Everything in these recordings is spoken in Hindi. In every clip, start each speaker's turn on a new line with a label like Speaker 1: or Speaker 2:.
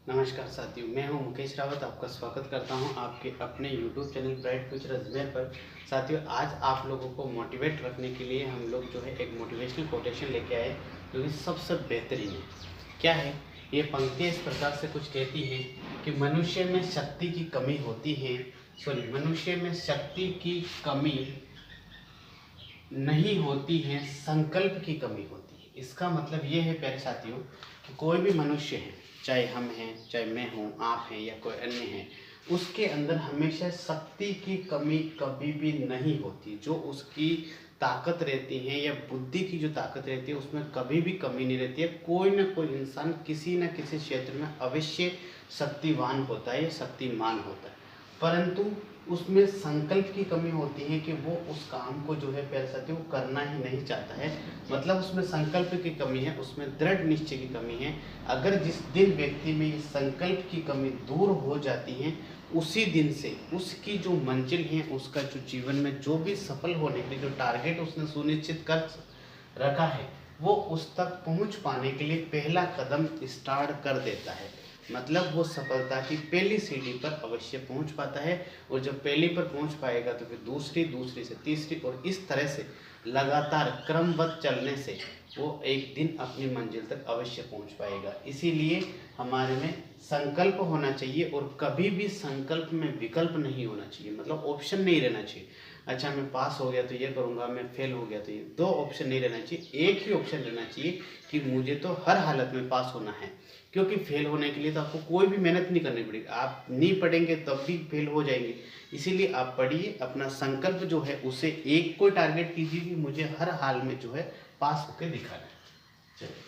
Speaker 1: नमस्कार साथियों, मैं हूं मुकेश रावत। आपका स्वागत करता हूं आपके अपने YouTube channel bright future Ajmer पर। साथियों, आज आप लोगों को मोटिवेट रखने के लिए हम लोग जो है एक मोटिवेशनल कोटेशन लेके आए जो कि सबसे बेहतरीन है। क्या है ये पंक्तियाँ? इस प्रकार से कुछ कहती हैं कि मनुष्य में शक्ति की कमी होती है, मनुष्य में शक्ति की कमी नहीं होती है, संकल्प की कमी होती है। इसका मतलब ये है प्यारे साथियों कि कोई भी मनुष्य है, चाहे हम हैं, चाहे मैं हूँ, आप हैं या कोई अन्य है, उसके अंदर हमेशा शक्ति की कमी कभी भी नहीं होती। जो उसकी ताकत रहती है या बुद्धि की जो ताकत रहती है उसमें कभी भी कमी नहीं रहती है। कोई ना कोई इंसान किसी न किसी क्षेत्र में अवश्य शक्तिवान होता है या शक्तिमान होता है, परंतु उसमें संकल्प की कमी होती है कि वो उस काम को जो है प्यारे साथियों वो करना ही नहीं चाहता है। मतलब उसमें संकल्प की कमी है, उसमें दृढ़ निश्चय की कमी है। अगर जिस दिन व्यक्ति में ये संकल्प की कमी दूर हो जाती है, उसी दिन से उसकी जो मंजिल है, उसका जो जीवन में जो भी सफल होने के लिए जो टारगेट उसने सुनिश्चित कर रखा है, वो उस तक पहुंच पाने के लिए पहला कदम स्टार्ट कर देता है। मतलब वो सफलता की पहली सीढ़ी पर अवश्य पहुंच पाता है, और जब पहली पर पहुंच पाएगा तो फिर दूसरी, दूसरी से तीसरी, और इस तरह से लगातार क्रमबद्ध चलने से वो एक दिन अपनी मंजिल तक अवश्य पहुंच पाएगा। इसीलिए हमारे में संकल्प होना चाहिए, और कभी भी संकल्प में विकल्प नहीं होना चाहिए। मतलब ऑप्शन नहीं रहना चाहिए, अच्छा मैं पास हो गया तो ये करूँगा, मैं फेल हो गया तो ये। दो ऑप्शन नहीं रहना चाहिए, एक ही ऑप्शन रहना चाहिए कि मुझे तो हर हालत में पास होना है। क्योंकि फेल होने के लिए तो आपको कोई भी मेहनत नहीं करनी पड़ेगी, आप नहीं पढ़ेंगे तब भी फेल हो जाएंगे। इसीलिए आप पढ़िए, अपना संकल्प जो है उसे एक कोई टारगेट कीजिए कि मुझे हर हाल में जो है पास होकर दिखाना है। चलिए,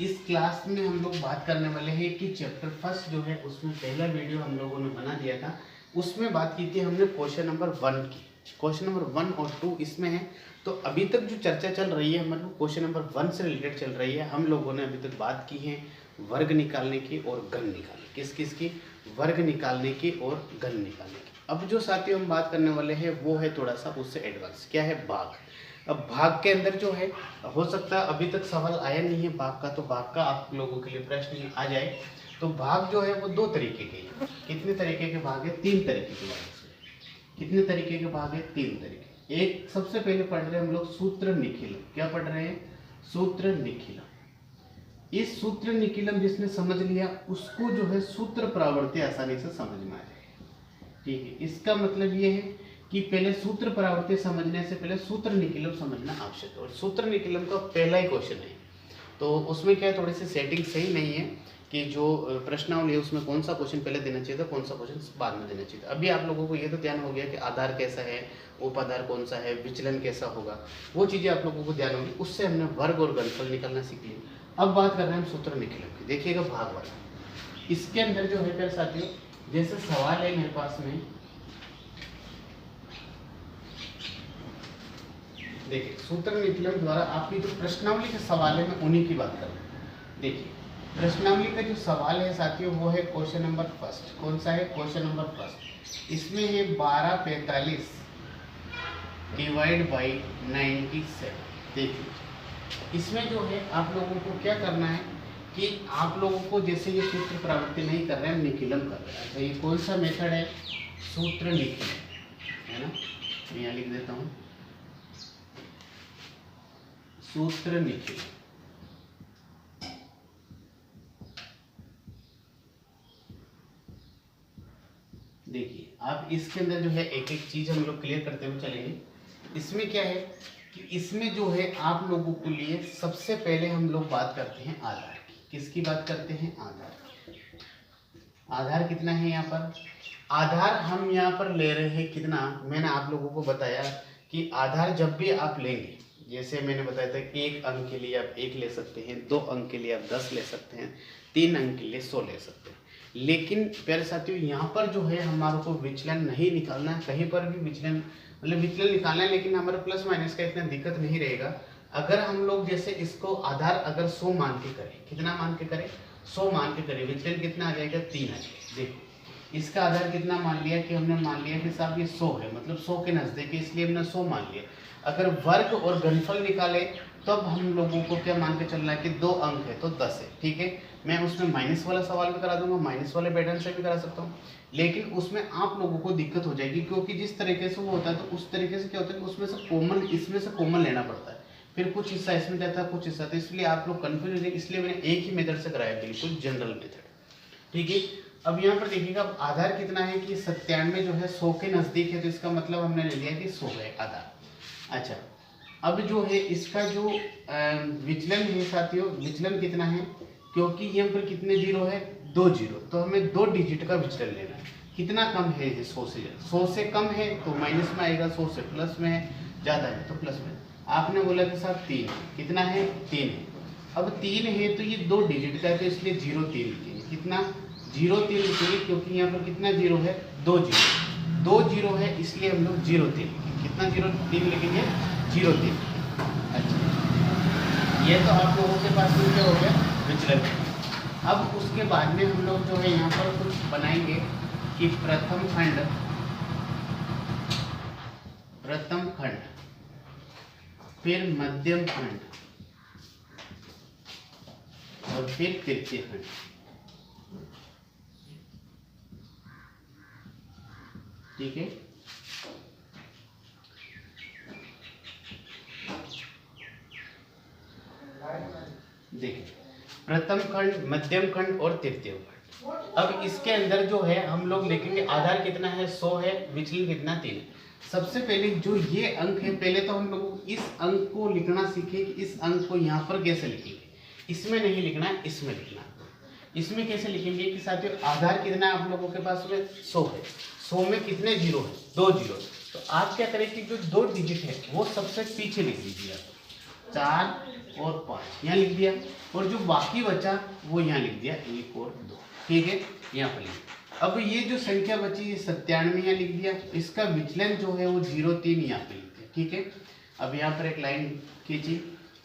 Speaker 1: इस क्लास में हम लोग बात करने वाले हैं कि चैप्टर फर्स्ट जो है उसमें पहला वीडियो हम लोगों ने बना दिया था, उसमें बात की थी हमने क्वेश्चन नंबर 1 की। क्वेश्चन नंबर 1 और 2 इसमें है। तो अभी तक जो चर्चा चल रही है मतलब क्वेश्चन नंबर 1 से रिलेटेड चल रही है। हम लोगों ने अभी तक बात की है वर्ग निकालने की और घन निकालने की। किस किस की? वर्ग निकालने की और घन निकालने की। अब जो साथियों हम बात करने वाले हैं वो है थोड़ा सा उससे एडवांस। क्या है? भाग। अब भाग के अंदर जो है, हो सकता है अभी तक सवाल आया नहीं है भाग का, तो भाग का आप लोगों के लिए प्रश्न आ जाए। तो भाग जो है वो 2 तरीके के हैं। कितने तरीके के भाग है? 3 तरीके के भाग है। कितने तरीके के भाग है? 3 तरीके। एक सबसे पहले पढ़ रहे हैं हम लोग सूत्र निखिलम। क्या पढ़ रहे हैं? सूत्र निखिलम। इस सूत्र निखिलम जिसने समझ लिया उसको जो है सूत्र प्रावर्ती आसानी से समझ में आ जाएगा। ठीक है, इसका मतलब ये है कि पहले सूत्र परावर्ती समझने से पहले सूत्र निखिलम समझना आवश्यक है। और सूत्र निखिलम का पहला ही क्वेश्चन है, तो उसमें क्या है, थोड़ी सी सेटिंग सही नहीं है कि जो प्रश्नावली है उसमें कौन सा क्वेश्चन पहले देना चाहिए था, कौन सा क्वेश्चन बाद में देना चाहिए था। अभी आप लोगों को ये तो ध्यान हो गया कि आधार कैसा है, उपाधार कौन सा है, विचलन कैसा होगा, वो चीज़ें आप लोगों को ध्यान होगी। उससे हमने वर्ग और घनफल निकालना सीख लिया। अब बात कर रहे हैं हम सूत्र निखिलम की। देखिएगा भाग वाला, इसके अंदर जो है प्यारे साथियों, जैसे सवाल है मेरे पास में, देखिए सूत्र निखिलम द्वारा आपकी जो प्रश्नावली के सवाल है मैं उन्हीं की बात कर रहा हूँ। देखिए प्रश्नावली का जो सवाल है साथियों वो है क्वेश्चन नंबर फर्स्ट। कौन सा है? Question number first. इसमें है 1245 डिवाइड बाई 97। देखिए इसमें जो है आप लोगों को क्या करना है कि आप लोगों को जैसे ये सूत्र प्रावृत्ति नहीं कर रहे हैं, निखिलम कर रहे हैं। अच्छा ये कौन सा मेथड है? सूत्र निखिलम है ना। मैं यहाँ लिख देता हूँ सूत्र निखिल। देखिए आप इसके अंदर जो है एक एक चीज हम लोग क्लियर करते हुए चलेंगे। इसमें क्या है कि इसमें जो है आप लोगों के लिए सबसे पहले हम लोग बात करते हैं आधार की। किसकी बात करते हैं? आधार। आधार कितना है यहाँ पर? आधार हम यहाँ पर ले रहे हैं कितना, मैंने आप लोगों को बताया कि आधार जब भी आप लेंगे, जैसे मैंने बताया था कि 1 अंक के लिए आप 1 ले सकते हैं, 2 अंक के लिए आप 10 ले सकते हैं, 3 अंक के लिए 100 ले सकते हैं। लेकिन प्यारे साथियों यहाँ पर जो है हमारे को विचलन नहीं निकालना है, कहीं पर भी विचलन मतलब विचलन निकालना है, लेकिन हमारे प्लस माइनस का इतना दिक्कत नहीं रहेगा। अगर हम लोग जैसे इसको आधार अगर 100 मान के करें, कितना मान के करें? 100 मान के करें, विचलन कितना आ जाएगा? 3 आ जाएगा। देखो इसका आधार कितना मान लिया कि हमने मान लिया कि साहब ये 100 है, मतलब 100 के नजदीक है, इसलिए हमने 100 मान लिया। अगर वर्ग और घनफल निकाले तो अब हम लोगों को क्या मान के चलना है कि 2 अंक है तो 10 है, ठीक है। मैं उसमें माइनस वाला सवाल भी करा दूंगा, माइनस वाले पैटर्न से भी करा सकता हूँ, लेकिन उसमें आप लोगों को दिक्कत हो जाएगी, क्योंकि जिस तरीके से वो होता है तो उस तरीके से क्या होता है कि उसमें से कॉमन, इसमें से कॉमन लेना पड़ता है, फिर कुछ हिस्सा इसमें जाता है, कुछ हिस्सा, तो इसलिए आप लोग कंफ्यूज हो जाए, इसलिए मैंने एक ही मेथड से कराया, बिल्कुल जनरल मेथड, ठीक है। अब यहाँ पर देखिएगा, अब आधार कितना है कि 97 जो है 100 के नज़दीक है, तो इसका मतलब हमने ले लिया कि 100 है आधार। अच्छा, अब जो है इसका जो विचलन है साथियों, विचलन कितना है, क्योंकि यहाँ पर कितने जीरो है, 2 जीरो, तो हमें 2 डिजिट का विचलन लेना है। कितना कम है, 100 से, 100 से कम है तो माइनस में आएगा, 100 से प्लस में है, ज़्यादा है तो प्लस में। आपने बोला कि साहब 3, कितना है, 3 है। अब 3 है तो ये 2 डिजिट का है, तो इसलिए 0 3 लिखेंगे, कितना 0 3 लिखेंगे, क्योंकि यहाँ पर कितना जीरो है, 2 जीरो, 2 जीरो है, इसलिए हम लोग 0 3 लिखेंगे। कितना 0 3 लिखेंगे, 0 3। अच्छा, ये तो आप लोगों के पास में क्या हो गया, विचलन। अब उसके बाद में हम लोग जो है यहाँ पर कुछ बनाएंगे कि प्रथम खंड, फिर मध्यम खंड और फिर तृतीय खंड, ठीक है। देखिए, प्रथम खंड, मध्यम खंड और तृतीय खंड। अब इसके अंदर जो है हम लोग लिखेंगे, आधार कितना है, 100 है, विचलन कितना, 3 है। सबसे पहले जो ये अंक है, पहले तो हम लोग इस अंक को लिखना सीखे कि इस अंक को यहाँ पर कैसे लिखेंगे, इसमें नहीं लिखना है, इसमें लिखना। इसमें कैसे लिखेंगे कि साथियों, आधार कितना है आप लोगों के पास में, 100 है, 100 में कितने जीरो है, 2 जीरो, तो आप क्या करें कि जो 2 डिजिट है वो सबसे पीछे लिख दीजिए, 4 और 5 यहाँ लिख दिया, और जो बाकी बचा वो यहाँ लिख दिया, 1 और 2, ठीक है, यहाँ पर लिख। अब ये जो संख्या बची, ये 97 यहाँ लिख दिया, इसका विचलन जो है वो 0 3 यहाँ पे लिख दिया, ठीक है। अब यहाँ पर एक लाइन खींची।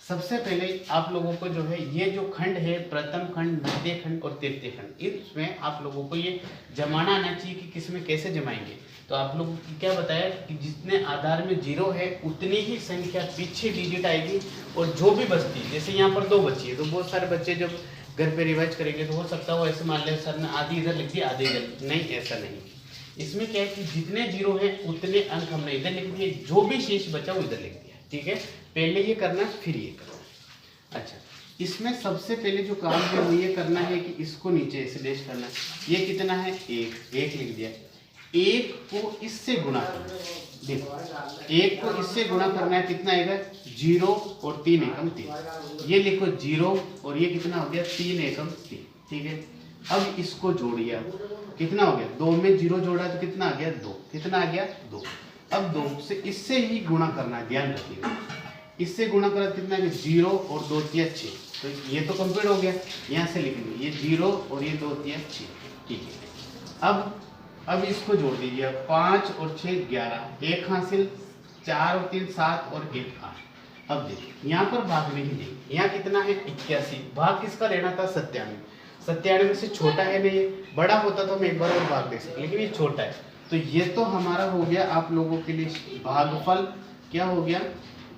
Speaker 1: सबसे पहले आप लोगों को जो है ये जो खंड है, प्रथम खंड, मध्य खंड और तृतीय खंड, इसमें आप लोगों को ये जमाना आना चाहिए कि किसमें कैसे जमाएंगे। तो आप लोगों को क्या बताया कि जितने आधार में 0 है उतनी ही संख्या पीछे डिजिट आएगी, और जो भी बचती है, जैसे यहाँ पर 2 बची है, तो बहुत सारे बच्चे जब घर पे रिवाइज करेंगे तो हो सकता है वो ऐसे मान ले, सर ने आधी इधर लिख दी, आधी इधर, नहीं, ऐसा नहीं। इसमें क्या है कि जितने 0 है उतने अंक हमने इधर लिख दिए, जो भी शेष बचा वो इधर लिख दिया, ठीक है। पहले ये करना, फिर ये करना। अच्छा, इसमें सबसे पहले जो काम है वो ये करना है कि इसको नीचे ऐसे डैश करना है। ये कितना है, 1 लिख दिया, 1 को इससे गुणा करना है, देखो 1 को इससे गुणा करना है, कितना आएगा, 0 और 3 एकम 3, ये लिखो 0 और ये कितना हो गया, 3 एकम 3, ठीक है। अब इसको जोड़िए, कितना हो गया, 2 में 0 जोड़ा तो कितना आ गया, 2, कितना आ गया, 2। अब 2 से इससे ही गुणा करना है, ध्यान रखिएगा, इससे गुणा करा कितना है, 0 और 2 3 6, तो ये तो कंप्लीट हो गया, यहाँ से लिखेंगे ये 0 और ये 2 3 6, ठीक है। अब इसको जोड़ दीजिए, 5 और 6 11, 1 हासिल, 4 और 3 7 और 1 8। अब देखिए यहाँ पर भाग नहीं देंगे, यहाँ कितना है, 81, भाग किसका लेना था, 97, 97 से छोटा है नहीं, बड़ा होता तो हम एक बार और भाग दे सकते, लेकिन ये छोटा है, तो ये तो हमारा हो गया आप लोगों के लिए भागफल, क्या हो गया,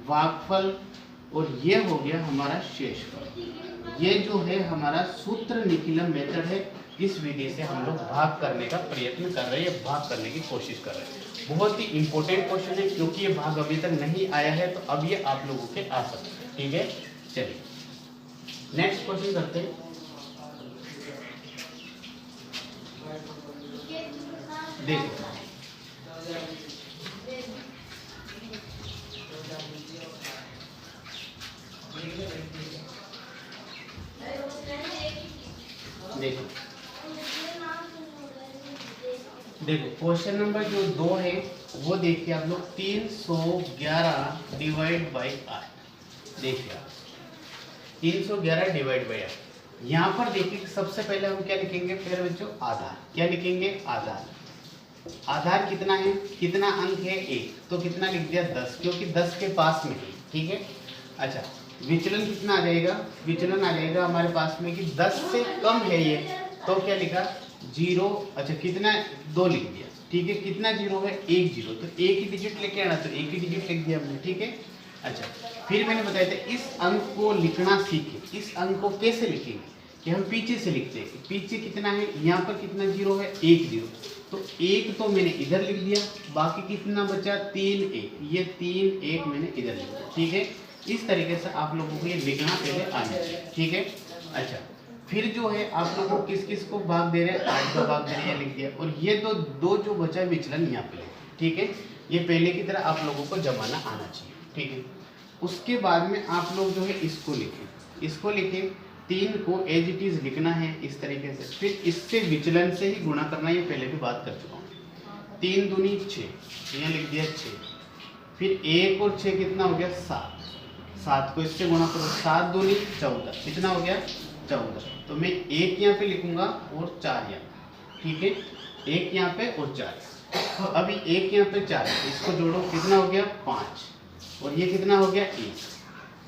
Speaker 1: भागफल, और ये हो गया हमारा शेषफल। ये जो है हमारा सूत्र निखिलम मेथड है, इस विधि से हम लोग भाग करने का प्रयत्न कर रहे हैं, भाग करने की कोशिश कर रहे हैं। बहुत ही इंपॉर्टेंट क्वेश्चन है, क्योंकि ये भाग अभी तक नहीं आया है, तो अब ये आप लोगों के आ सकते हैं, ठीक है। चलिए नेक्स्ट क्वेश्चन करते हैं। देखो देखो क्वेश्चन नंबर जो 2 है वो देखिए आप लोग, 311 डिवाइड बाई 8, देखिए आप 311 डिवाइड बाई 8। यहाँ पर देखिए सबसे पहले हम क्या लिखेंगे, फिर बच्चों आधार, क्या लिखेंगे, आधार। आधार कितना है, कितना अंक है, 1, तो कितना लिख दिया, 10, क्योंकि 10 के पास में है, ठीक है। अच्छा, विचलन कितना आ जाएगा, विचलन आ जाएगा हमारे पास में कि 10 से कम है ये, तो क्या लिखा, 0, अच्छा कितना, 2 लिख दिया, ठीक है। कितना 0 है, 1 0, तो एक ही डिजिट लेके आना, तो एक ही डिजिट लिख दिया हमने, ठीक है। अच्छा, फिर मैंने बताया था इस अंक को लिखना सीखें। इस अंक को कैसे लिखेंगे कि हम पीछे से लिखते हैं। पीछे कितना है, यहाँ पर कितना जीरो है, 1 जीरो, तो 1 तो मैंने इधर लिख दिया, बाकी कितना बचा 3 1, ये 3 1 मैंने इधर लिख दिया। ठीक है, इस तरीके से आप लोगों को ये लिखना पहले आना चाहिए। ठीक है, अच्छा फिर जो है आप लोगों को किस किस को भाग दे रहे हैं, 8 का भाग दे रहे हैं, लिख दिया। और ये दो जो बचा विचलन यहाँ पे, ठीक है, ये पहले की तरह आप लोगों को जमाना आना चाहिए। ठीक है, उसके बाद में आप लोग जो है इसको लिखें 3 को एज इट इज लिखना है इस तरीके से। फिर इससे विचलन से ही गुणा करना, ये पहले भी बात कर चुका हूँ। 3 दूनी 6, यहाँ लिख दिया 6। फिर 1 और 6 कितना हो गया 7, 7 को इससे गुणा करो, 7 दूनी 14, कितना हो गया 14। तो मैं 1 यहाँ पे लिखूंगा और 4 यहाँ, ठीक है, 1 यहाँ पे और 4। तो अभी 1 यहाँ पे 4, इसको जोड़ो, कितना हो गया 5, और ये कितना हो गया 1।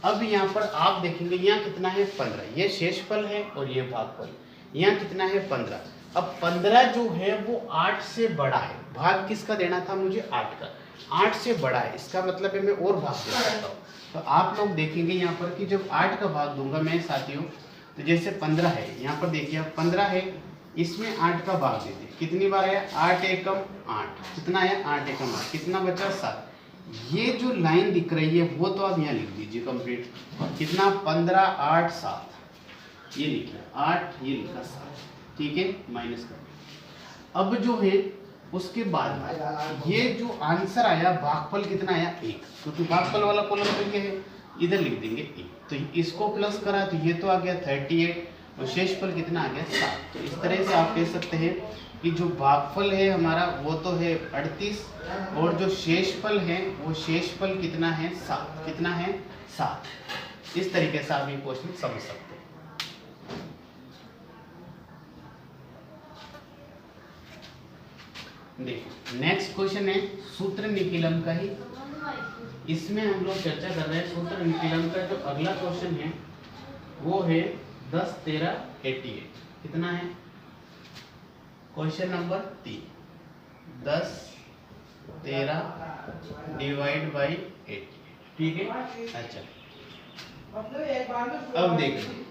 Speaker 1: अब यहाँ पर आप देखेंगे यहाँ कितना है 15, ये शेषफल है और ये भागफल। यहाँ कितना है 15। अब 15 जो है वो 8 से बड़ा है, भाग किसका देना था मुझे 8 का, 8 से बड़ा है, इसका मतलब है मैं और भाग दे सकता हूँ। तो आप लोग देखेंगे यहाँ पर कि जब 8 का भाग दूंगा मैं साथियों, तो जैसे 15 है, यहाँ पर देखिए 15 है, इसमें 8 का भाग देते, कितनी बार आया 8 एकम 8, कितना आया 8 एकम 8, कितना बचा 7। ये जो लाइन दिख रही है वो तो आप यहाँ लिख दीजिए कंप्लीट, कितना 15 8 7, ये लिखिए 8, ये लिखा 7, ठीक है, माइनस कर। अब जो है उसके बाद ये जो आंसर आया भागफल कितना आया 1, क्योंकि भागफल वाला कॉलम तो ये है, इधर लिख देंगे 1, तो इसको प्लस करा तो ये तो आ गया 38 और शेषफल कितना आ गया 7। तो इस तरह से आप कह सकते हैं कि जो भागफल है हमारा वो तो है 38 और जो शेषफल है वो शेषफल कितना है 7, कितना है 7। इस तरीके से आप ये क्वेश्चन समझ सकते हैं। देखिए नेक्स्ट क्वेश्चन है सूत्र निकिलम का ही, इसमें हम लोग चर्चा कर रहे हैं सूत्र निकिलम का। जो अगला क्वेश्चन है वो है 10 13 88, कितना है क्वेश्चन नंबर 3, 10 13 डिवाइड बाई 88, ठीक है। अच्छा अब देखिए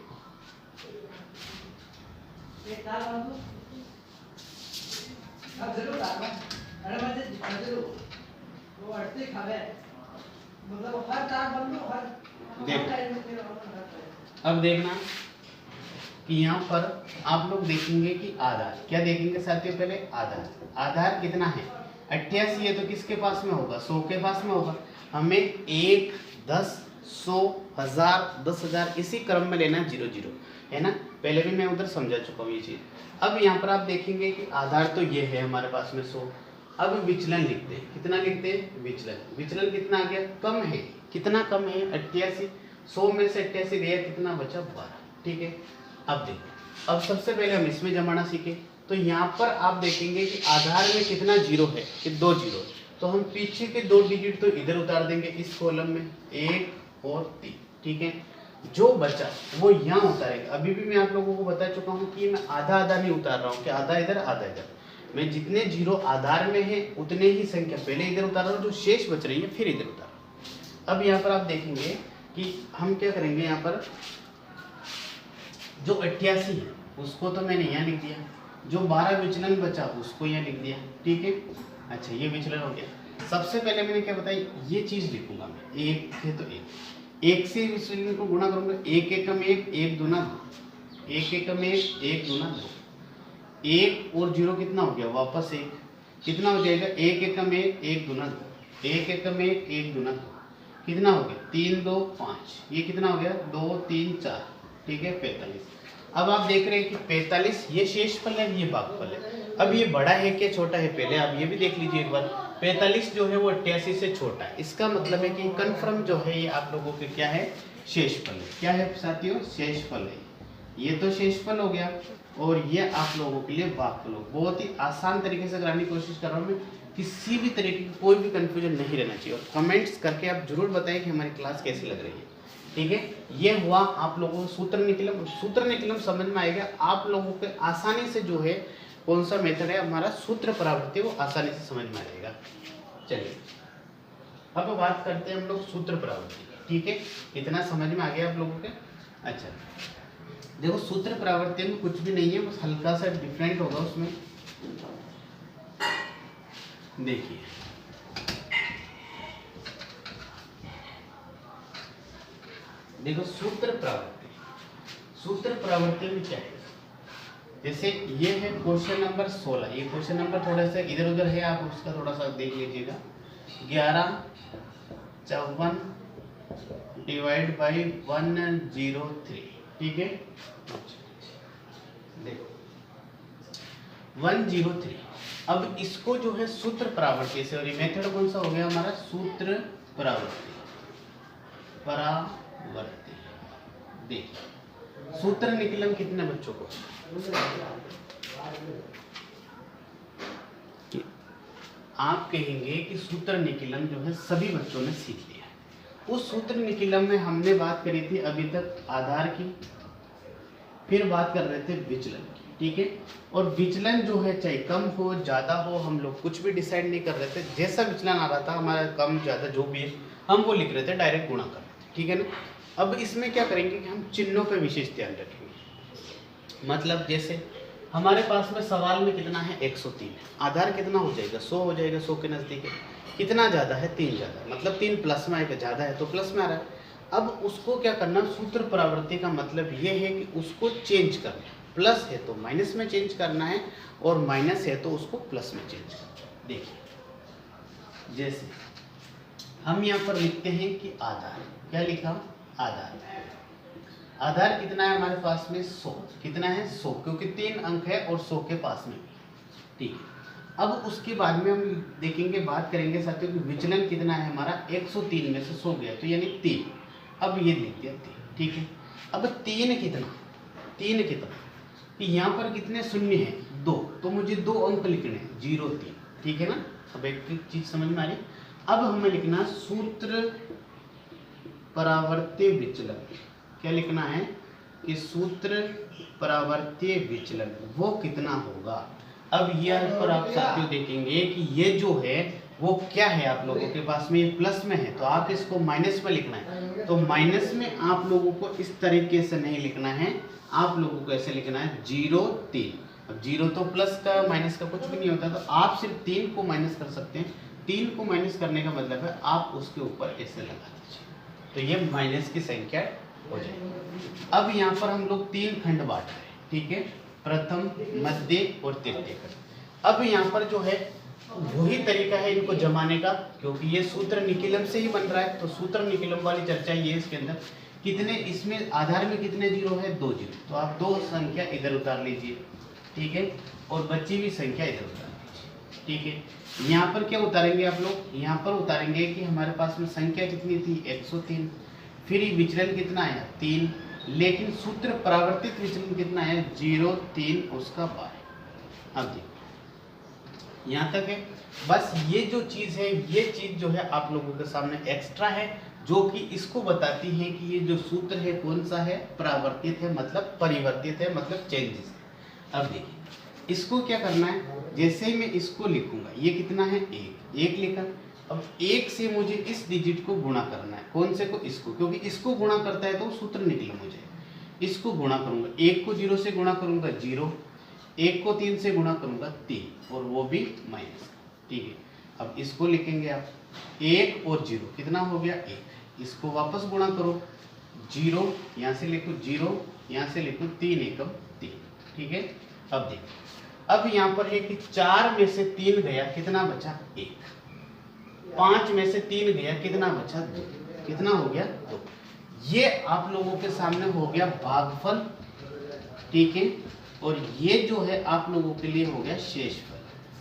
Speaker 1: अब देखना कि यहाँ पर आप लोग देखेंगे कि आधार क्या देखेंगे साथियों, पहले आधार कितना है 88 है, तो किसके पास में होगा 100 के पास में होगा। हमें 1 10 100 1000 10,000 इसी क्रम में लेना 0 0 है ना, पहले भी मैं उधर समझा चुका हूँ ये चीज़। अब यहाँ पर आप देखेंगे कि आधार तो ये है हमारे पास में 100। अब विचलन लिखते हैं, कितना लिखते हैं विचलन कितना आ गया कम है, कितना कम है 88, 100 में से 88 गया, कितना बचा 12, ठीक है। अब देखिए, अब सबसे पहले हम इसमें जमाना सीखें, तो यहाँ पर आप देखेंगे कि आधार में कितना जीरो है कि 2 जीरो, तो हम पीछे के 2 डिजिट तो इधर उतार देंगे इस कॉलम में 1 और 3, ठीक है। जो बचा वो यहाँ उतारेगा। अभी भी मैं आप लोगों को बता चुका हूँ कि मैं आधा आधा नहीं उतार रहा हूँ कि आधा इधर आधा इधर, मैं जितने जीरो आधार में है उतने ही संख्या पहले इधर उतार रहा हूँ, जो शेष बच रही है फिर इधर उतार रहा हूँ। अब यहाँ पर आप देखेंगे कि हम क्या करेंगे, यहाँ पर जो 88 है उसको तो मैंने यहाँ लिख दिया, जो 12 विचलन बचा उसको यहाँ लिख दिया, ठीक है। अच्छा ये विचलन हो गया। सबसे पहले मैंने क्या बताया, ये चीज़ लिखूंगा मैं, 1 है तो 1 से विचलन को गुणा करूंगा, 1 एकम 1 1 दूना 2, 1 एकम 1 1 दूना 2, 1 और 0 कितना हो गया वापस 1, कितना हो जाएगा 1 एकम 1 1 दूना 2, 1 एकम 1 1 दूना 2, कितना हो गया 3 2 5, ये कितना हो गया 2 3 4, ठीक है 45। अब आप देख रहे हैं कि 45 ये शेषफल है, ये भागफल है। अब ये बड़ा है क्या छोटा है, पहले आप ये भी देख लीजिए एक बार, 45 जो है वो 88 से छोटा है, इसका मतलब है कि कन्फर्म जो है ये आप लोगों के क्या है शेषफल है। क्या है साथियों शेषफल है, ये तो शेषफल हो गया और ये आप लोगों के लिए भागफल हो। बहुत ही आसान तरीके से कराने की कोशिश कर रहा हूँ मैं, किसी भी तरीके की कोई भी कंफ्यूजन नहीं रहना चाहिए। और कमेंट्स करके आप जरूर बताएं कि हमारी क्लास कैसी लग रही है, ठीक है। ये हुआ आप लोगों को सूत्र निकलम समझ में आएगा आप लोगों के आसानी से, जो है कौन सा मेथड है हमारा सूत्र परावर्ती वो आसानी से समझ में आएगा। चलिए अब बात करते हैं हम लोग सूत्र परावर्ती। ठीक है, इतना समझ में आ गया आप लोगों के। अच्छा देखो सूत्र परावर्तन में कुछ भी नहीं है, बस हल्का सा डिफरेंट होगा उसमें। देखिए देखो सूत्र परावर्तन में क्या है, जैसे ये है क्वेश्चन नंबर 16, ये क्वेश्चन नंबर थोड़ा सा इधर उधर है, आप उसका थोड़ा सा देख लीजिएगा। 1154 डिवाइड बाई 103, ठीक है। देखो 103, अब इसको जो है सूत्र परावर्ती से, और ये मेथड कौन सा हो गया हमारा, सूत्र परावर्ती। देखिए सूत्र निकलन कितने बच्चों को, आप कहेंगे कि सूत्र निकलन जो है सभी बच्चों ने सीख लिया है। उस सूत्र निकलन में हमने बात करी थी अभी तक आधार की, फिर बात कर रहे थे विचलन की, ठीक है। और विचलन जो है चाहे कम हो ज़्यादा हो, हम लोग कुछ भी डिसाइड नहीं कर रहे थे, जैसा विचलन आ रहा था हमारा कम ज़्यादा जो भी है हम वो लिख रहे थे, डायरेक्ट गुणा कर रहे थे, ठीक है ना। अब इसमें क्या करेंगे कि हम चिन्हों पे विशेष ध्यान रखेंगे। मतलब जैसे हमारे पास में सवाल में कितना है 103 है, आधार कितना हो जाएगा 100 हो जाएगा, 100 के नज़दीक है। कितना ज़्यादा है 3 ज़्यादा, मतलब 3 प्लस में आएगा, ज़्यादा है तो प्लस में आ रहा है। अब उसको क्या करना, सूत्र परावर्ती का मतलब ये है कि उसको चेंज करना, प्लस है तो माइनस में चेंज करना है और माइनस है तो उसको प्लस में चेंज करना है। देखिए जैसे हम यहाँ पर लिखते हैं कि आधार, क्या लिखा, आधार कितना है हमारे पास में 100, कितना है 100, क्योंकि 3 अंक है और 100 के पास में, ठीक है। अब उसके बाद में हम देखेंगे, बात करेंगे साथियों कि विचलन कितना है हमारा, 103 में से 100 गया तो यानी 3, अब ये लिख दिया 3, ठीक है। अब 3 कितना कि यहाँ पर कितने शून्य है 2, तो मुझे 2 अंक लिखने हैं 0 3, ठीक है ना। अब एक चीज समझ में आ रही, अब हमें लिखना सूत्र परावर्त्य विचलन, क्या लिखना है कि सूत्र परावर्त्य विचलन वो कितना होगा। अब यहाँ पर आप साथियों देखेंगे कि ये जो है वो क्या है, आप लोगों के पास में ये प्लस में है तो आप इसको माइनस में लिखना है, तो माइनस में आप लोगों को इस तरीके से नहीं लिखना है, आप लोगों को ऐसे लिखना है 0 3। अब 0 तो प्लस का माइनस का कुछ भी नहीं होता, तो आप सिर्फ 3 को माइनस कर सकते हैं। 3 को माइनस करने का मतलब है आप उसके ऊपर ऐसे लगा दीजिए, तो ये माइनस की संख्या हो जाएगी। अब यहाँ पर हम लोग 3 खंड बांट रहे हैं, ठीक है, प्रथम मध्य और तृतीय खंड। अब यहाँ पर जो है वही तरीका है इनको जमाने का, क्योंकि ये सूत्र निकिलम से ही बन रहा है, तो सूत्र निकिलम वाली चर्चा ये इसके अंदर। कितने इसमें आधार में कितने जीरो है, 2 जीरो, तो आप 2 संख्या इधर उतार लीजिए, ठीक है, और बची हुई संख्या इधर उतार लीजिए, ठीक है। यहाँ पर क्या उतारेंगे आप लोग, यहाँ पर उतारेंगे कि हमारे पास में संख्या कितनी थी 103, फिर विचलन कितना आया 3, लेकिन सूत्र परावर्तित विचलन कितना है 0 3 उसका 12। अब देखो यहाँ तक है, बस ये जो चीज़ है, ये चीज़ जो है आप लोगों के सामने एक्स्ट्रा है, जो कि इसको बताती है कि ये जो सूत्र है कौन सा है, परावर्तित है, मतलब परिवर्तित है, मतलब चेंजेस है। अब देखिए इसको क्या करना है, जैसे ही मैं इसको लिखूंगा, ये कितना है 1 लिखा। अब 1 से मुझे इस डिजिट को गुणा करना है, कौन से को, इसको, क्योंकि इसको गुणा करता है तो सूत्र निकले मुझे। इसको गुणा करूंगा, 1 को 0 से गुणा करूंगा 0, 1 को 3 से गुणा करूंगा 3, और वो भी माइनस, ठीक है। अब इसको लिखेंगे आप 1 और 0 कितना हो गया 1, इसको वापस गुणा करो, 0 यहाँ से लिखो 0, यहाँ से लिखो 3 एकम 3, ठीक है। अब देखो अब यहाँ पर है कि 4 में से 3 गया, कितना बचा 1, 5 में से 3 गया, कितना बचा 2, कितना हो गया 2। ये आप लोगों के सामने हो गया भागफल, ठीक है, और ये जो है आप लोगों के लिए हो गया शेषफल।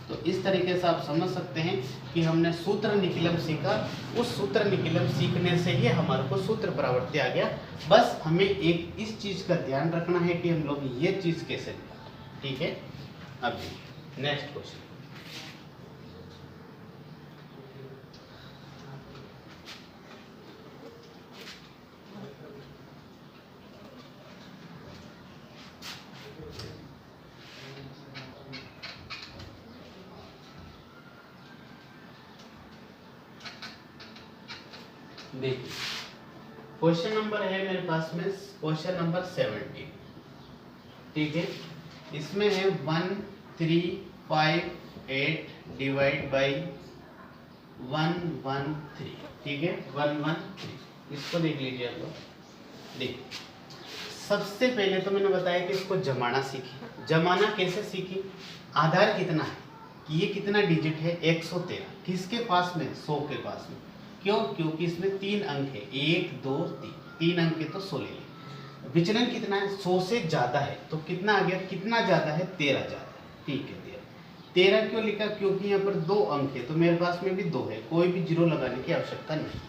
Speaker 1: तो इस तरीके से आप समझ सकते हैं कि हमने सूत्र निकिलम सीखा, उस सूत्र निकिलम सीखने से ही हमारे को सूत्र परावर्ती आ गया। बस हमें एक इस चीज़ का ध्यान रखना है कि हम लोग ये चीज़ कैसे निकालें, ठीक है। अब नेक्स्ट क्वेश्चन, देखिए क्वेश्चन नंबर है मेरे पास में क्वेश्चन नंबर 17, ठीक है। इसमें है 1358 डिवाइड बाई 113, ठीक है, 113। इसको देख लीजिए आप लोग। देखिए सबसे पहले तो मैंने बताया कि इसको जमाना सीखी। जमाना कैसे सीखी? आधार कितना है कि ये कितना डिजिट है, 113। किसके पास में? 100 के पास में। क्यों? क्योंकि इसमें 3 अंक है, 1 2 3, 3 अंक है तो 16। विचलन कितना है? 100 से ज्यादा है तो कितना आ गया? कितना ज्यादा है? 13 ज्यादा है, ठीक है। 13 क्यों लिखा? क्योंकि यहाँ पर 2 अंक है तो मेरे पास में भी 2 है, कोई भी जीरो लगाने की आवश्यकता नहीं।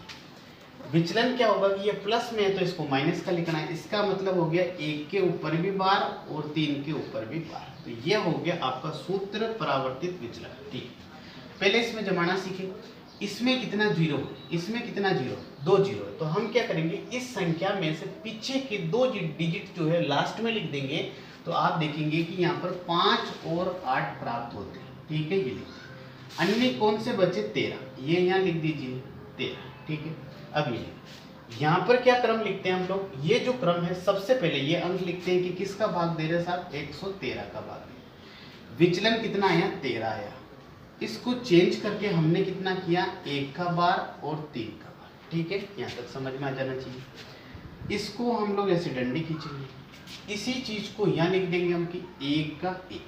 Speaker 1: विचलन क्या होगा कि ये प्लस में है तो इसको माइनस का लिखना है। इसका मतलब हो गया 1 के ऊपर भी बार और 3 के ऊपर भी बार। तो ये हो गया आपका सूत्र परावर्तित विचलन, ठीक। पहले इसमें जमाना सीखे। इसमें कितना जीरो है? इसमें कितना जीरो? 2 जीरो है। तो हम क्या करेंगे, इस संख्या में से पीछे के 2 डिजिट जो है लास्ट में लिख देंगे। तो आप देखेंगे कि यहाँ पर 5 और 8 प्राप्त होते हैं, ठीक है। ये लिख अन्य कौन से बचे? 13, ये यहाँ लिख दीजिए 13, ठीक है। अब ये यहाँ पर क्या क्रम लिखते हैं हम लोग? ये जो क्रम है सबसे पहले ये अंक लिखते हैं कि किसका भाग दे रहे हैं साहब? 113 का भाग दे। विचलन कितना आया? 13 आया। इसको चेंज करके हमने कितना किया? 1 का बार और 3 का बार, ठीक है। यहाँ तक समझ में आ जाना चाहिए। इसको हम लोग ऐसे डंडी खींचेंगे, इसी चीज को यहाँ लिख देंगे हम कि 1 का 1।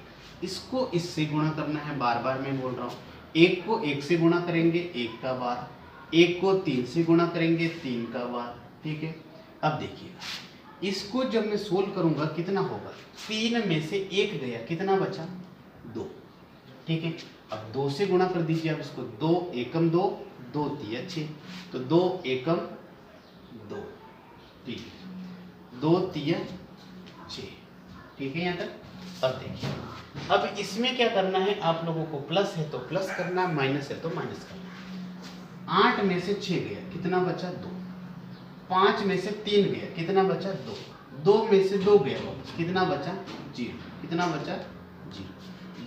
Speaker 1: इसको इससे गुणा करना है, बार बार मैं बोल रहा हूँ। 1 को 1 से गुणा करेंगे, 1 का बार। 1 को 3 से गुणा करेंगे, 3 का बार, ठीक है। अब देखिएगा इसको जब मैं सोल्व करूंगा कितना होगा? 3 में से 1 गया, कितना बचा? 2, ठीक है। अब 2 से गुणा कर दीजिए आप इसको। 2 एकम 2, 2 तिया 6, तो 2 एकम 2, ठीक है। 2 तिया 6, ठीक है यहाँ तक। अब देखिए अब इसमें क्या करना है आप लोगों को? प्लस है तो प्लस करना, माइनस है तो माइनस करना। 8 में से 6 गया, कितना बचा? 2। 5 में से 3 गया, कितना बचा? 2। 2 में से 2 गया वापस, कितना बचा? 0। कितना बचा? 0।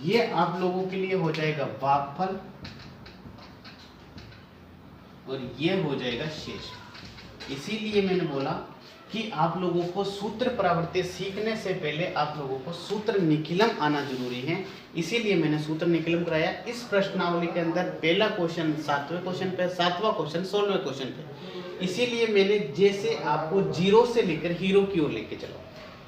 Speaker 1: ये आप लोगों के लिए हो जाएगा भागफल और ये हो जाएगा शेष। इसीलिए मैंने बोला कि आप लोगों को सूत्र परावर्तित सीखने से पहले आप लोगों को सूत्र निखिलम आना जरूरी है। इसीलिए मैंने सूत्र निखिलम कराया। इस प्रश्नावली के अंदर पहला क्वेश्चन 7वें क्वेश्चन पे, 7वां क्वेश्चन 16वें क्वेश्चन पे। इसीलिए मैंने जैसे आपको जीरो से लेकर हीरो की ओर लेके चला।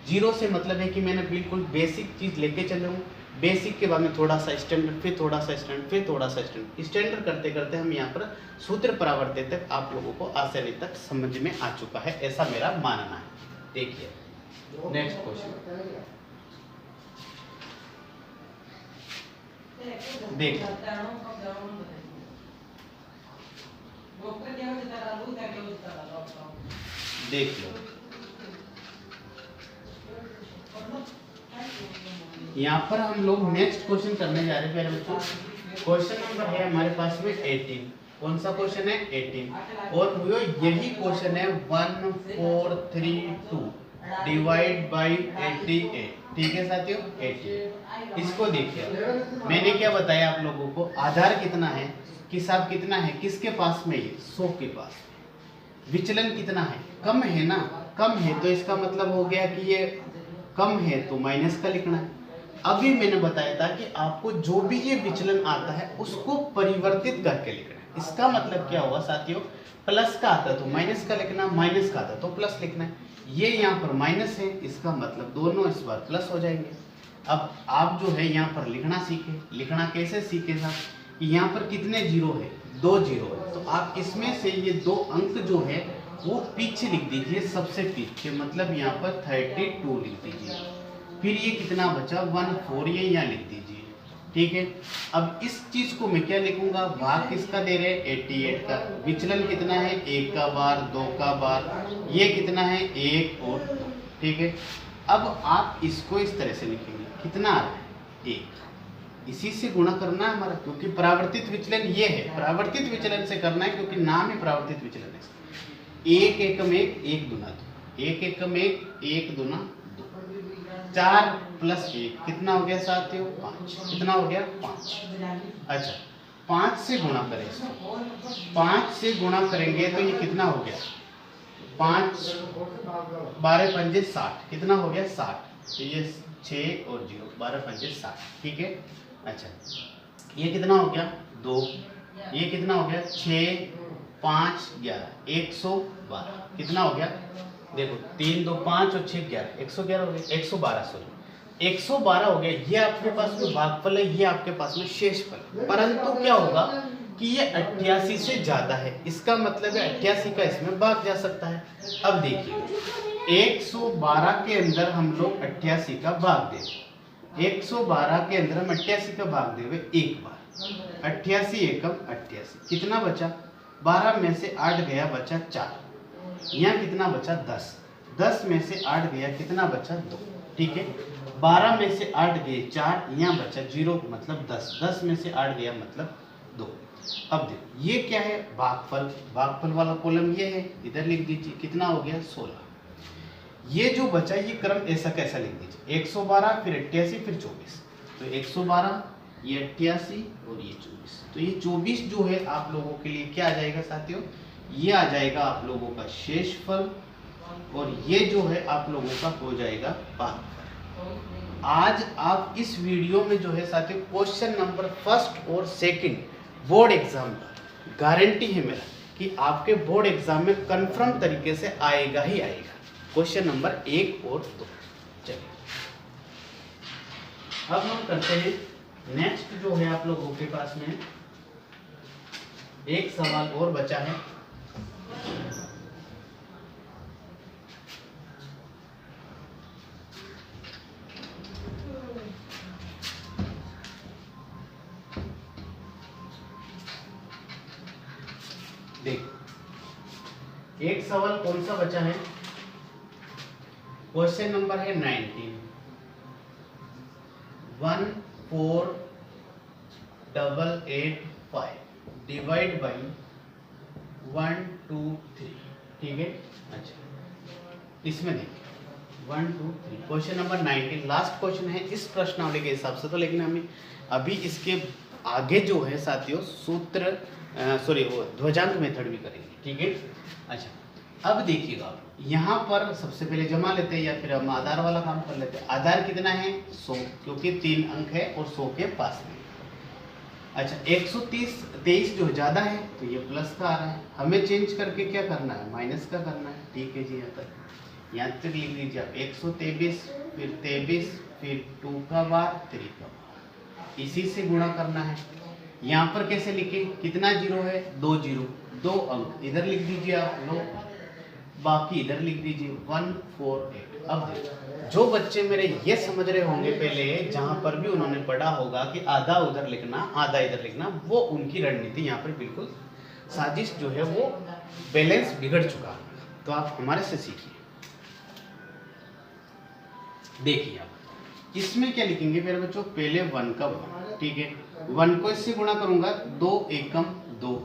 Speaker 1: जीरो से मतलब है कि मैंने बिल्कुल बेसिक चीज लेके चल रहा हूँ। बेसिक के बाद में थोड़ा सा स्टैंडर्ड, फिर थोड़ा सा स्टैंडर्ड, फिर थोड़ा सा स्टैंडर्ड। स्टैंडर्ड करते करते हम यहाँ पर सूत्र परावर्तित तक आप लोगों को आसानी तक समझ में आ चुका है, ऐसा मेरा मानना है। देखिए नेक्स्ट क्वेश्चन देखिए, देख लो यहाँ पर हम लोग नेक्स्ट क्वेश्चन करने जा रहे हैं प्यारे बच्चों। क्वेश्चन नंबर है हमारे पास में 18। कौन सा क्वेश्चन है? 18। और वो यही क्वेश्चन है 1432 डिवाइड बाई 88, ठीक है साथियों, 88। इसको देखिए मैंने क्या बताया आप लोगों को? आधार कितना है कि साहब कितना है? किसके पास में? ये 100 के पास। विचलन कितना है? कम है ना, कम है तो इसका मतलब हो गया कि ये कम है तो माइनस का लिखना है। अभी मैंने बताया था कि आपको जो भी ये विचलन आता है उसको परिवर्तित करके लिखना है। इसका मतलब क्या हुआ साथियों? प्लस का आता तो माइनस का लिखना, माइनस का आता तो प्लस लिखना है। ये यहाँ पर माइनस है, इसका मतलब दोनों इस बार प्लस हो जाएंगे। अब आप जो है यहाँ पर लिखना सीखे। लिखना कैसे सीखे साहब? कि यहाँ पर कितने जीरो है? 2 जीरो है। तो आप इसमें से ये 2 अंक जो है वो पीछे लिख दीजिए, सबसे पीछे, मतलब यहाँ पर 32 लिख दीजिए। फिर ये कितना बचा? 14, ये यहाँ लिख दीजिए, ठीक है। अब इस चीज को मैं क्या लिखूंगा? भाग किसका दे रहे हैं? 88 का। विचलन कितना है? 1 का बार, 2 का बार, ये कितना है? 1 और 2, ठीक है। अब आप इसको इस तरह से लिखेंगे, कितना आ रहा है? 1। इसी से गुणा करना है हमारा, क्योंकि परावर्तित विचलन ये है। परावर्तित विचलन से करना है क्योंकि नाम है परावर्तित विचलन है। 1 एकम 1, 1 दूना 2, 1 एकम 1, 1 दूना 2, 4 प्लस 1 कितना हो गया साथियों? 5। कितना हो गया? 5। अच्छा 5 से गुणा करें इसको, 5 से गुणा करेंगे तो ये कितना हो गया? 5 12 पंजे 60, कितना हो गया 60। तो ये 6 और 0, 12 पंजे 60, ठीक है। अच्छा ये कितना हो गया 2, ये कितना हो गया 6 5 11, 112, कितना हो गया देखो 3 2 5 और 6 11, 111 हो गया, 112 सॉरी 112 हो गया। ये आपके पास में भागफल है, ये आपके पास में शेषफल। परंतु क्या होगा कि ये 88 से ज्यादा है, इसका मतलब है 88 का इसमें भाग जा सकता है। अब देखिए 112 के अंदर हम लोग 88 का भाग देंगे, 112 के अंदर हम 88 का भाग देंगे एक बार, 88 एकम 88, कितना बचा 12 में से 8 गया बचा 4, यहाँ कितना बचा 10, 10 में से 8 गया कितना बचा 2, ठीक है। 12 में से 8 गए 4, यहाँ बचा 0 मतलब 10, 10 में से 8 गया मतलब 2। अब देखो ये क्या है भागफल, भागफल वाला कॉलम ये है, इधर लिख दीजिए कितना हो गया 16। ये जो बचा ये क्रम ऐसा कैसा लिख दीजिए 112 फिर 88 फिर 24, तो 112 ये 88 और ये 24, तो ये 24 जो है आप लोगों के लिए क्या आ जाएगा साथियों, ये आ जाएगा आप लोगों का शेषफल, और ये जो है आप लोगों का हो जाएगा भागफल। आज आप इस वीडियो में जो है साथियों क्वेश्चन नंबर फर्स्ट और सेकंड बोर्ड एग्जाम का गारंटी है मेरा कि आपके बोर्ड एग्जाम में कंफर्म तरीके से आएगा ही आएगा, क्वेश्चन नंबर 1 और 2। चलिए अब हम करते हैं नेक्स्ट जो है आप लोगों के पास में एक सवाल और बचा है। देख एक सवाल कौन सा बचा है, क्वेश्चन नंबर है 19, 14885 डिवाइड बाई 1 2 3, ठीक है। अच्छा इसमें देखिए 1 2 3 क्वेश्चन नंबर 19 लास्ट क्वेश्चन है इस प्रश्नावली के हिसाब से, तो लेकिन हमें अभी इसके आगे जो है साथियों सूत्र सॉरी वो ध्वजांक मेथड भी करेंगे, ठीक है। अच्छा अब देखिएगा यहाँ पर सबसे पहले जमा लेते हैं या फिर हम आधार वाला काम कर लेते हैं। आधार कितना है 100, क्योंकि 3 अंक है और 100 के पास में। अच्छा 123 जो ज़्यादा है तो ये प्लस का आ रहा है, हमें चेंज करके क्या करना है माइनस का करना है, ठीक है जी। यहाँ तक लिख लीजिए आप 123 फिर 23 फिर 2 का बार 3 का बार, इसी से गुणा करना है। यहाँ पर कैसे लिखे कितना जीरो है 2 जीरो, 2 अंक इधर लिख दीजिए आप लोग, बाकी इधर लिख दीजिए 148। अब देखो जो बच्चे मेरे ये समझ रहे होंगे पहले जहां पर भी उन्होंने पढ़ा होगा कि आधा उधर लिखना आधा इधर लिखना, वो उनकी रणनीति यहाँ पर बिल्कुल साजिश जो है वो बैलेंस बिगड़ चुका है। तो आप हमारे से सीखिए। देखिए आप इसमें क्या लिखेंगे मेरे बच्चों, पहले 1 का 1, ठीक है। 1 को इससे गुणा करूंगा 2 एकम 2,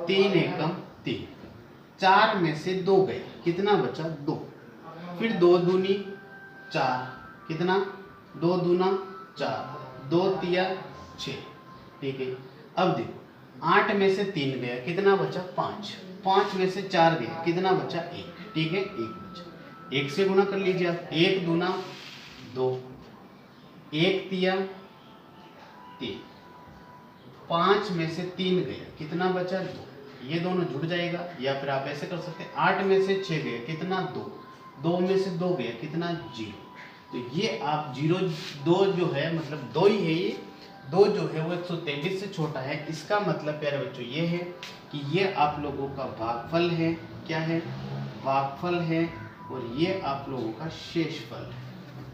Speaker 1: 3 एकम 3, 4 में से 2 गए कितना बचा 2, फिर 2 दूनी 4, कितना 2 दूना 4, 2 तिया 6, ठीक है। अब देखो 8 में से 3 गया कितना बचा 5, 5 में से 4 गया कितना बचा 1, ठीक है 1 बचा। 1 से गुणा कर लीजिए आप, 1 दूना 2, 1 तिया 3, 5 में से 3 गया कितना बचा 2, ये दोनों जुड़ जाएगा। या फिर आप ऐसे कर सकते हैं 8 में से 6 गया कितना 2, 2 में से 2 गया कितना 0, तो ये आप 0 2 जो है मतलब 2 ही है, ये 2 जो है वो 123 से छोटा है। इसका मतलब प्यारे बच्चों ये है कि ये आप लोगों का भागफल है, क्या है भागफल है, और ये आप लोगों का शेषफल है।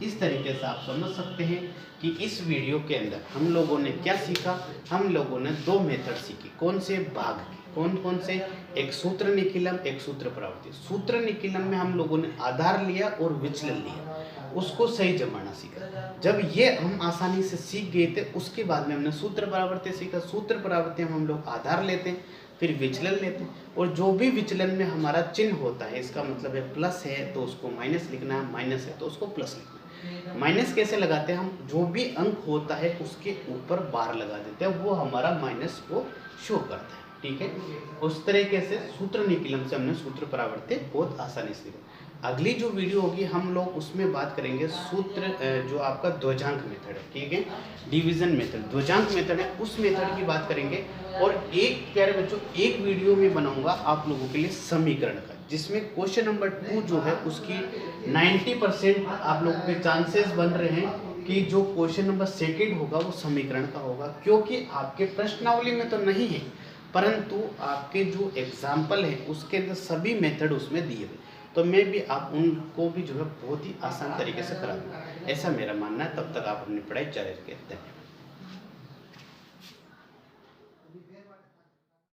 Speaker 1: इस तरीके से आप समझ सकते हैं कि इस वीडियो के अंदर हम लोगों ने क्या सीखा, हम लोगों ने 2 मेथड सीखी, कौन से भाग के, कौन कौन से, एक सूत्र निकीलम एक सूत्र परावर्ती। सूत्र निकीलम में हम लोगों ने आधार लिया और विचलन लिया, उसको सही जमाना सीखा। जब ये हम आसानी से सीख गए थे उसके बाद में हमने सूत्र परावर्ती सीखा। सूत्र परावर्ती हम लोग आधार लेते हैं फिर विचलन लेते हैं, और जो भी विचलन में हमारा चिन्ह होता है इसका मतलब है प्लस है तो उसको माइनस लिखना है, माइनस है तो उसको प्लस लिखना है। माइनस कैसे लगाते हैं हम, जो भी अंक होता है उसके ऊपर बार लगा देते हैं, वो हमारा माइनस को शो करता है, ठीक है। उस तरीके से सूत्र निकलन से हमने सूत्र परावर्ते बहुत आसानी से। अगली जो वीडियो होगी हम लोग उसमें बात करेंगे सूत्र जो आपका ध्वजांक मेथड है, ठीक है, डिवीजन मेथड, ध्वजांक मेथड है, उस मेथड की बात करेंगे। और एक प्यारे बच्चों एक वीडियो में बनाऊंगा आप लोगों के लिए समीकरण का, जिसमें क्वेश्चन नंबर 2 जो है उसकी 90% आप लोगों के चांसेस बन रहे हैं कि जो क्वेश्चन नंबर 2 होगा वो समीकरण का होगा, क्योंकि आपके प्रश्नावली में तो नहीं है परंतु आपके जो एग्जाम्पल है उसके अंदर सभी मेथड उसमें दिए हुए, तो मैं भी आप उनको भी जो है बहुत ही आसान तरीके से करा दूँ, ऐसा मेरा मानना है। तब तक आप अपनी पढ़ाई जारी रखें। धन्यवाद।